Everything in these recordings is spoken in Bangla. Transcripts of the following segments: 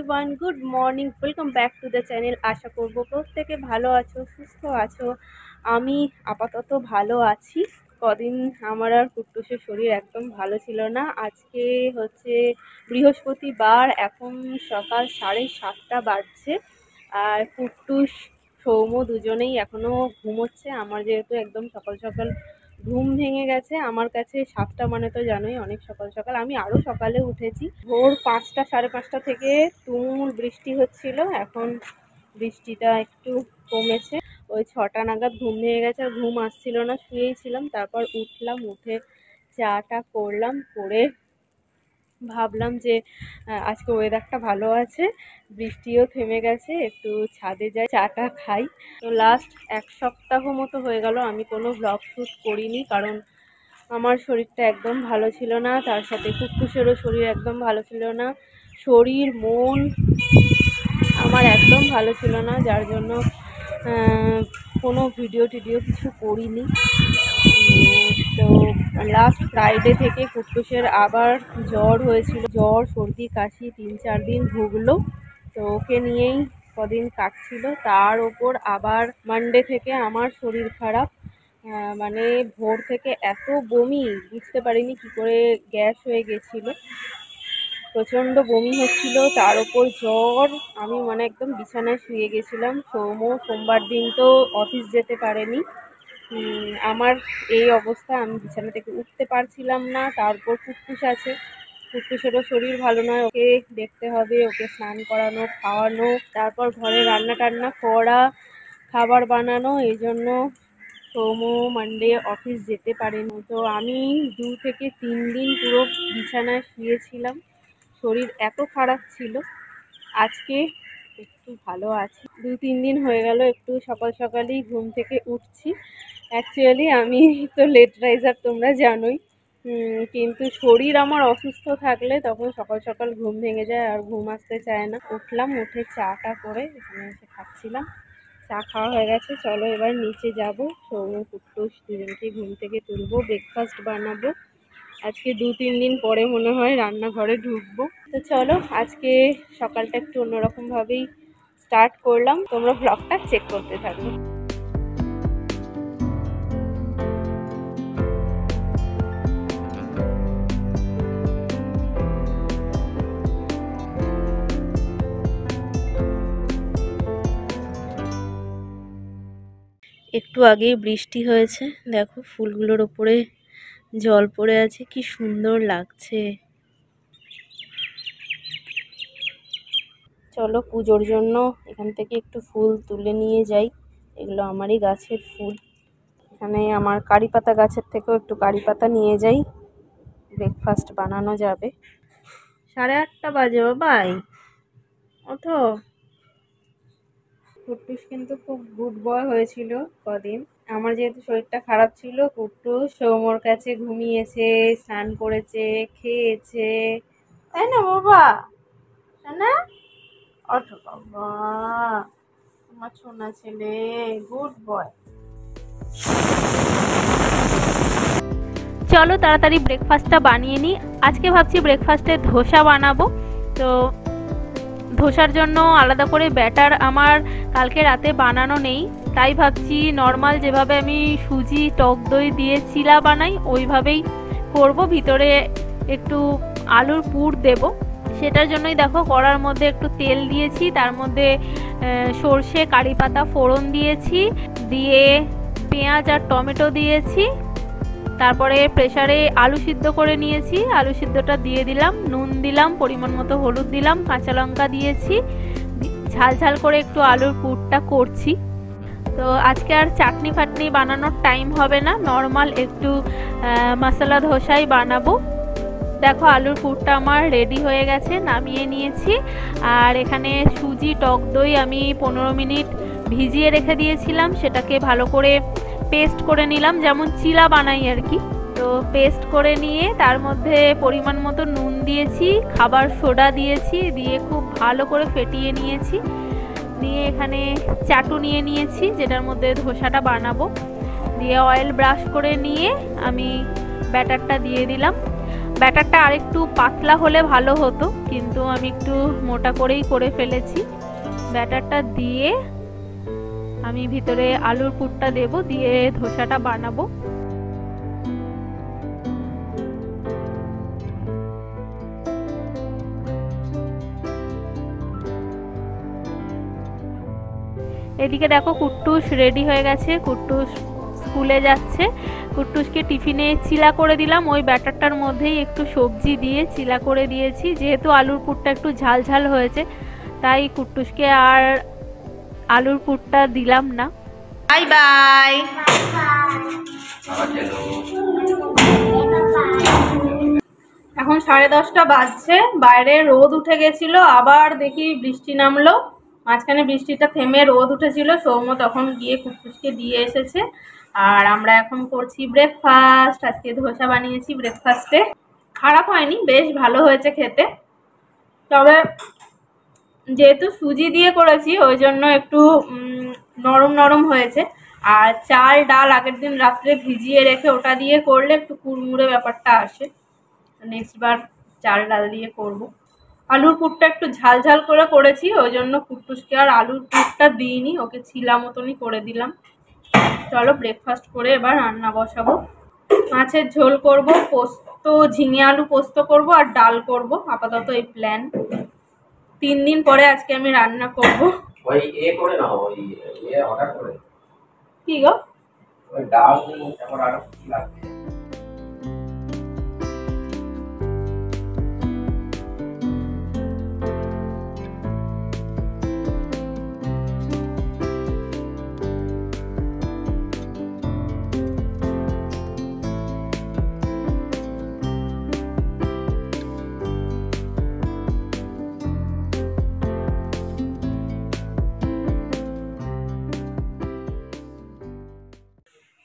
Everyone, good morning, welcome back to the channel. আশা করব প্রত্যেকে ভালো আছো, সুস্থ আছো। আমি আপাতত ভালো আছি। কদিন আমার আর কুট্টুসের শরীর একদম ভালো ছিল না। আজকে হচ্ছে বৃহস্পতিবার, এখন সকাল 7:30 বাজছে। আর কুট্টুস সৌম্য দুজনেই এখনও ঘুমোচ্ছে। আমার যেহেতু একদম সকাল সকাল ঘুম ভেঙে গেছে। আমার কাছে 7টা মানে তো জানোই অনেক সকাল সকাল। আমি আরও সকালে উঠেছি, ভোর 5টা 5:30 থেকে তুমুল বৃষ্টি হচ্ছিল। এখন বৃষ্টিটা একটু কমেছে। ওই 6টা নাগাদ ঘুম ভেঙে গেছে, আর ঘুম আসছিল না, শুয়েই ছিলাম। তারপর উঠলাম, উঠে চাটা করলাম, করে ভাবলাম যে আজকে ওয়েদারটা ভালো আছে, বৃষ্টিও থেমে গেছে, একটু ছাদে যাই, চাটা খাই। তো লাস্ট 1 সপ্তাহ মতো হয়ে গেল আমি কোনো ব্লগ শ্যুট করিনি, কারণ আমার শরীরটা একদম ভালো ছিল না। তার সাথে কুট্টুসেরও শরীর একদম ভালো ছিল না। শরীর মন আমার একদম ভালো ছিল না, যার জন্য কোনো ভিডিও টিডিও কিছু করিনি। তো লাস্ট ফ্রাইডে থেকে কুট্টুসের আবার জ্বর হয়েছিল, জ্বর সর্দি কাশি 3-4 দিন ভুগলো। তো ওকে নিয়েই কদিন কাটছিল। তার ওপর আবার মানডে থেকে আমার শরীর খারাপ। মানে ভোর থেকে এত বমি, বুঝতে পারিনি কি করে গ্যাস হয়ে গেছিলো, প্রচণ্ড বমি হচ্ছিল, তার ওপর জ্বর। আমি মানে একদম বিছানায় শুয়ে গেছিলাম। সোমবার দিন তো অফিস যেতে পারেনি। আমার এই অবস্থা, আমি বিছানা থেকে উঠতে পারছিলাম না। তারপর কুট্টুস আছে, কুট্টুসেরও শরীর ভালো নয়, ওকে দেখতে হবে, ওকে স্নান করানো, খাওয়ানো, তারপর ঘরে রান্না টান্না করা, খাবার বানানো। এই জন্য মানডে অফিস যেতে পারেনি। তো আমি 2 থেকে 3 দিন পুরো বিছানায় শুয়েছিলাম, শরীর এত খারাপ ছিল। আজকে একটু ভালো আছি, 2-3 দিন হয়ে গেল একটু সকাল সকালই ঘুম থেকে উঠছি। অ্যাকচুয়ালি আমি তো লেট রাইজার, তোমরা জানোই। কিন্তু শরীর আমার অসুস্থ থাকলে তখন সকাল সকাল ঘুম ভেঙে যায় আর ঘুম আসতে চায় না। উঠলাম, উঠে চাটা করে এখানে এসে খাচ্ছিলাম। চা খাওয়া হয়ে গেছে, চলো এবার নিচে যাবো। সৌম্য কুট্টুস দুজনকে ঘুম থেকে তুলবো, ব্রেকফাস্ট বানাবো। আজকে 2-3 দিন পরে মনে হয় রান্নাঘরে ঢুকবো। তো চলো, আজকে সকালটা একটু অন্যরকমভাবেই স্টার্ট করলাম, তোমরা ব্লগটা চেক করতে থাকো। একটু আগেই বৃষ্টি হয়েছে, দেখো ফুলগুলোর ওপরে জল পড়ে আছে, কি সুন্দর লাগছে। চলো পুজোর জন্য এখান থেকে একটু ফুল তুলে নিয়ে যাই। এগুলো আমারই গাছের ফুল। এখানে আমার কারি পাতা গাছের থেকেও একটু কারি পাতা নিয়ে যাই, ব্রেকফাস্ট বানানো যাবে। 8:30 বাজে বাবাই, ওঠো। কুট্টুস কিন্তু খুব গুড বয় হয়েছিল কদিন। আমার যেহেতু শরীরটা খারাপ ছিল, কুট্টুস সৌম্যর কাছে ঘুমিয়েছে, স্নান করেছে, খেয়েছে, তাই না বাবা? না, ওঠো বাবা, আমার সোনা ছেলে, গুড বয়। চলো তাড়াতাড়ি ব্রেকফাস্টটা বানিয়ে নিই। আজকে ভাবছি ব্রেকফাস্টে ধোসা বানাবো। তো ধোসার জন্য আলাদা করে ব্যাটার আমার কালকে রাতে বানানো নেই, তাই ভাবছি নর্মাল যেভাবে আমি সুজি টক দই দিয়ে চিলা বানাই ওইভাবেই করব। ভিতরে একটু আলুর পুর দেব, সেটার জন্যই দেখো কড়ার মধ্যে একটু তেল দিয়েছি, তার মধ্যে সর্ষে কারি পাতা ফোড়ন দিয়েছি, দিয়ে পেঁয়াজ আর টমেটো দিয়েছি। তারপরে প্রেসারে আলু সিদ্ধ করে নিয়েছি, আলু সিদ্ধটা দিয়ে দিলাম, নুন দিলাম, পরিমাণ মতো হলুদ দিলাম, কাঁচা লঙ্কা দিয়েছি, ঝাল ঝাল করে একটু আলুর পুরটা করছি। তো আজকে আর চাটনি ফাটনি বানানোর টাইম হবে না, নর্মাল একটু মশলা ধোসাই বানাবো। দেখো আলুর পুরটা আমার রেডি হয়ে গেছে, নামিয়ে নিয়েছি। আর এখানে সুজি টক দই আমি 15 মিনিট ভিজিয়ে রেখে দিয়েছিলাম, সেটাকে ভালো করে পেস্ট করে নিলাম, যেমন চিলা বানাই আর কি। তো পেস্ট করে নিয়ে তার মধ্যে পরিমাণ মতো নুন দিয়েছি, খাবার সোডা দিয়েছি, দিয়ে খুব ভালো করে ফেটিয়ে নিয়েছি। নিয়ে এখানে চাটু নিয়ে নিয়েছি, যেটার মধ্যে ধোসাটা বানাবো। দিয়ে অয়েল ব্রাশ করে নিয়ে আমি ব্যাটারটা দিয়ে দিলাম। ব্যাটারটা আরেকটু পাতলা হলে ভালো হতো, কিন্তু আমি একটু মোটা করেই করে ফেলেছি। ব্যাটারটা দিয়ে আমি ভিতরে আলুর পুরটা দেব, দিয়ে ধোসাটা বানাবো। এদিকে দেখো কুট্টুস রেডি হয়ে গেছে, কুট্টুস স্কুলে যাচ্ছে। কুট্টুসকে টিফিনে চিলা করে দিলাম, ওই ব্যাটারটার মধ্যেই একটু সবজি দিয়ে চিলা করে দিয়েছি। যেহেতু আলুর পুরটা একটু ঝাল ঝাল হয়েছে, তাই কুট্টুসকে আর আলুর পুরটা দিলাম না। Bye bye. এখন 10:30 বাজছে, বাইরে রোদ উঠে গেছিল, আবার দেখি বৃষ্টি নামলো। মাঝখানে বৃষ্টিটা থেমে রোদ উঠেছিল, সৌম্য তখন গিয়ে কুটকুসকে দিয়ে এসেছে। আর আমরা এখন করছি ব্রেকফাস্ট। আজকে ধোসা বানিয়েছি ব্রেকফাস্টে। খারাপ হয়নি, বেশ ভালো হয়েছে খেতে। তবে যেহেতু সুজি দিয়ে করেছি ওই জন্য একটু নরম নরম হয়েছে। আর চাল ডাল আগের দিন রাত্রে ভিজিয়ে রেখে ওটা দিয়ে করলে একটু কুড়মুড়ে ব্যাপারটা আসে। নেক্সট বার চাল ডাল দিয়ে করব। আলুর পুরটা একটু ঝাল ঝাল করে করেছি, ওই জন্য কুট্টুসকে আর আলুর পুরটা দিইনি, ওকে ছিলা মতনই করে দিলাম। চলো ব্রেকফাস্ট করে এবার রান্না বসাবো। মাছের ঝোল করব, পোস্ত ঝিঙে আলু পোস্ত করব, আর ডাল করব। আপাতত এই প্ল্যান। 3 দিন পরে আজকে আমি রান্না করব। ওই করে নাও, ওই অর্ডার করে। কি গো? ওই ডাল এখন আর কি লাগবে?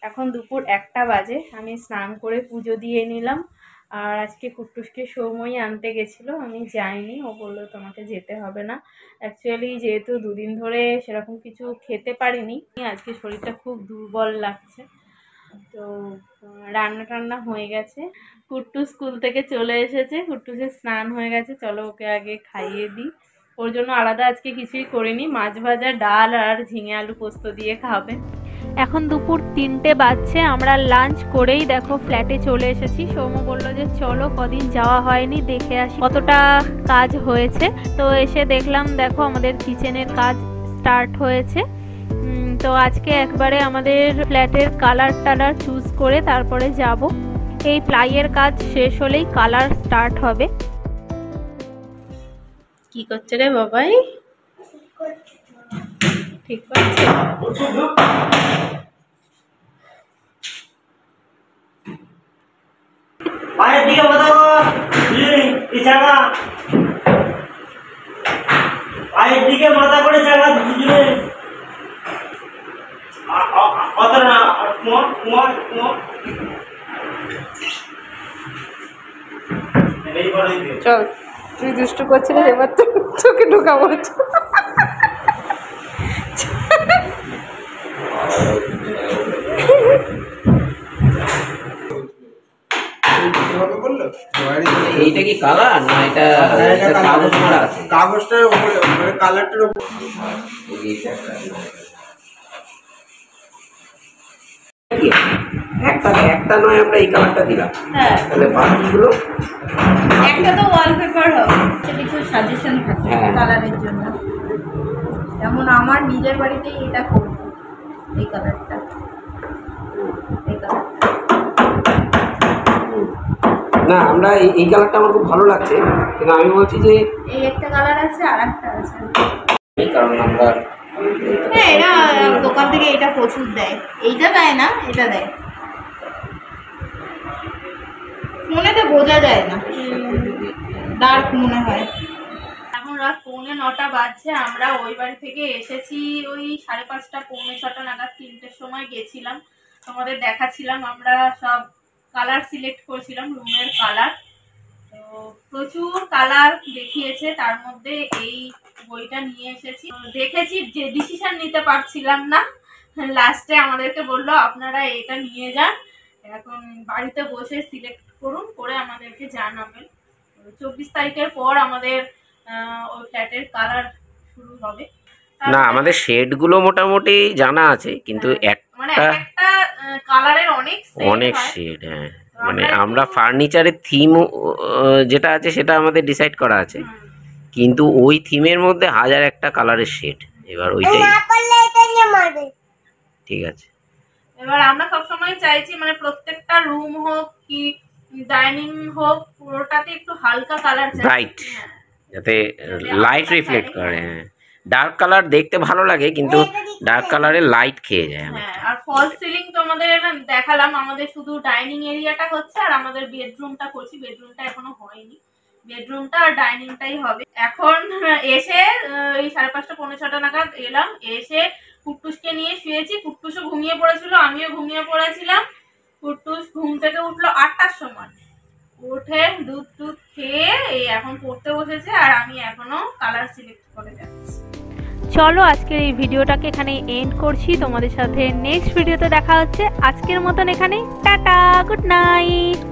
এখন দুপুর 1টা বাজে, আমি স্নান করে পুজো দিয়ে নিলাম। আর আজকে কুট্টুসকে সৌম্যই আনতে গেছিলো, আমি যাইনি। ও বললো তোমাকে যেতে হবে না। অ্যাকচুয়ালি যেহেতু 2 দিন ধরে সেরকম কিছু খেতে পারিনি, আজকে শরীরটা খুব দুর্বল লাগছে। তো রান্না টান্না হয়ে গেছে, কুট্টুস স্কুল থেকে চলে এসেছে, কুট্টুসের স্নান হয়ে গেছে। চলো ওকে আগে খাইয়ে দিই। ওর জন্য আলাদা আজকে কিছুই করিনি, মাছ ভাজা ডাল আর ঝিঙে আলু পোস্ত দিয়ে খাবে। এখন দুপুর 3টে বাজছে, আমরা লাঞ্চ করেই দেখো ফ্ল্যাটে চলে এসেছি। সৌম্য বললো যে চলো, কদিন যাওয়া হয়নি, দেখে আসি কতটা কাজ হয়েছে। তো এসে দেখলাম দেখো আমাদের কিচেনের কাজ স্টার্ট হয়েছে। তো আজকে একবারে আমাদের ফ্ল্যাটের কালার টালার চুজ করে তারপরে যাব। এই প্লাইয়ের কাজ শেষ হলেই কালার স্টার্ট হবে। কি করছে রে বাবাই? ঠিক করছে। পায়ের দিকে মাথা কর, চাকা পায়ের দিকে মাথা করে চাকা বুঝলে অত না। চল, তুই দুষ্টু করছিস, এবার তো চোখে ঢোকাবো। এইটা কি কালার না এটা কাগজ মারা আছে? কাগজটার উপরে মানে কালারটার উপরে একটা নয়, আমরা এই কালারটা দিলাম। হ্যাঁ, তাহলে বাকিগুলো একটা তো ওয়ালপেপার হবে, কিছু সাজেশন থাকে কালারের জন্য। যেমন আমার নিজের বাড়িতেই এটা করব, এই কালারটা, এই কালারটা। না, আমরা এই কালারটা আমার খুব ভালো লাগছে, কিন্তু আমি বলছি যে এই একটা কালার আছে আর একটা আছে। এই কারণে আমরা হ্যাঁ, এরা দোকান থেকে এটা প্রচুর দেয়। এইটা দেয় না, এটা দেয়। মনেতে বোঝা যায় না, ডার্ক মনে হয়। এখন রাত 9:45 বাজছে, আমরা ওই বাড়ি থেকে এসেছি ওই 5:30 5:45 নাগাদ। 3টের সময় গেছিলাম, তোমাদের দেখাচ্ছিলাম। আমরা সব কালার সিলেক্ট করেছিলাম, রুমের কালার। তো প্রচুর কালার দেখিয়েছে, তার মধ্যে এই বইটা নিয়ে এসেছি। দেখেছি যে ডিসিশন নিতে পারছিলাম না, লাস্টে আমাদেরকে বললো আপনারা এটা নিয়ে যান। এখন বাড়িতে বসে সিলেক্ট করুন, করে আমাদেরকে জানাবেন। 24 তারিখের পর আমাদের ওই ফ্ল্যাটের কালার শুরু হবে। না, আমাদের শেডগুলো মোটামুটি জানা আছে, কিন্তু মানে একটা একটা কালারের অনেক শেড। হ্যাঁ, মানে আমরা ফার্নিচারের থিম যেটা আছে সেটা আমাদের ডিসাইড করা আছে, কিন্তু ওই থিমের মধ্যে হাজার একটা কালারের শেড। এবার ওইটাই ঠিক আছে। এবার আমরা সবসময় চাইছি মানে প্রত্যেকটা রুম হোক কি ডাইনিং হোক পুরোটাতে একটু হালকা কালার চাই, ব্রাইট, যাতে লাইট রিফ্লেক্ট করে। হ্যাঁ, ডার্ক কালার দেখতে ভালো লাগে, কিন্তু ডার্ক কালারে লাইট খেয়ে যায় হ্যাঁ। অনেকটা। আর ফল সিলিং তো আমাদের দেখালাম, আমাদের শুধু ডাইনিং এরিয়াটা হচ্ছে আর আমাদের বেডরুমটা করছি, বেডরুমটা এখনো হয়নি, বেডরুমটা আর ডাইনিংটাই হবে। এখন এসে এই 5:30 পৌনে 6টা নাগাদ এলাম, এসে কুট্টুসকে নিয়ে শুয়েছি, কুট্টুসও ঘুমিয়ে পড়েছিল, আমিও ঘুমিয়ে পড়েছিলাম। কুট্টুস ঘুম থেকে উঠলো 8টার সময়, উঠে দুধ টুধ খেয়ে এই এখন পড়তে বসেছে, আর আমি এখনো কালার সিলেক্ট করে যাচ্ছি। চলো আজকের এই ভিডিওটাকে এখানে এন্ড করছি, তোমাদের সাথে নেক্সট ভিডিওতে দেখা হচ্ছে। আজকের মতন এখানে টাটা, গুড নাইট।